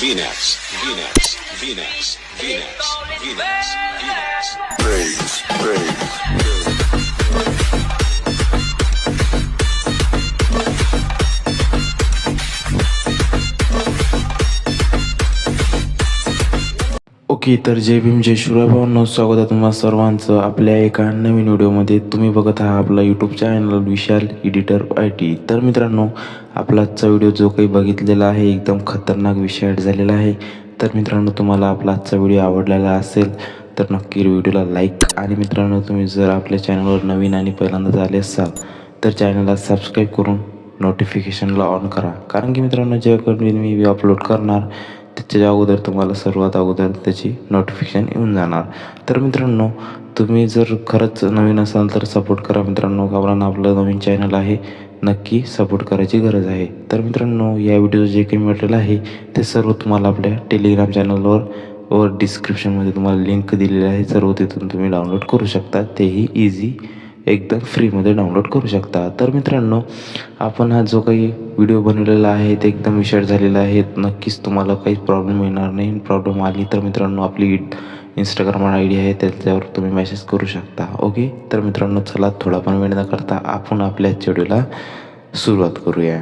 VNX, VNX, VNX, VNX, VNX, VNX. Praise, praise. Okay, तर जय भीम जय शिवराय भावांनो, स्वागत आहे तुम्हा सर्वांचं आपल्या एका नवीन व्हिडिओमध्ये. तुम्ही बघत आहात आपला YouTube channel Vishal editor IT. तर मित्रांनो, आपला आजचा व्हिडिओ जो काही बघितलेला आहे एकदम खतरनाक विषय झालेला आहे. तर मित्रांनो, तुम्हाला आपला आजचा व्हिडिओ आवडलेला असेल तर नक्की व्हिडिओला लाईक, आणि मित्रांनो तुम्ही जर आपल्या चॅनलवर नवीन आणि पहिल्यांदा आले असाल तर चॅनलला सबस्क्राईब करून नोटिफिकेशनला ऑन करा. कारण की मित्रांनो, जेव्हा मी व्हिडिओ अपलोड करणार त्याच्या अगोदर तुम्हाला सर्वात अगोदर त्याची नोटिफिकेशन येऊन जाणार. तर मित्रांनो, तुम्ही जर खरंच नवीन असाल तर सपोर्ट करा मित्रांनो, कारण आपलं नवीन चॅनल आहे, नक्की सपोर्ट करायची गरज आहे. तर मित्रांनो, या व्हिडिओ जे काही मटेरियल आहे ते सर्व तुम्हाला आपल्या टेलिग्राम चॅनलवर डिस्क्रिप्शनमध्ये तुम्हाला लिंक दिलेली आहे. सर्व तिथून तुम्ही डाउनलोड करू शकता, तेही इझी एकदम फ्रीमध्ये डाउनलोड करू शकता. तर मित्रांनो, आपण हा जो काही व्हिडिओ बनवलेला आहे ते एकदम विषय झालेला आहे. नक्कीच तुम्हाला काही प्रॉब्लेम येणार नाही. प्रॉब्लेम आली तर मित्रांनो, आपली इंस्टाग्राम ID आहे, त्याच्यावर तुम्ही मेसेज करू शकता. ओके, तर मित्रांनो, चला थोडा पण वेळ न करता आपण आपल्या व्हिडिओला सुरुवात करूया.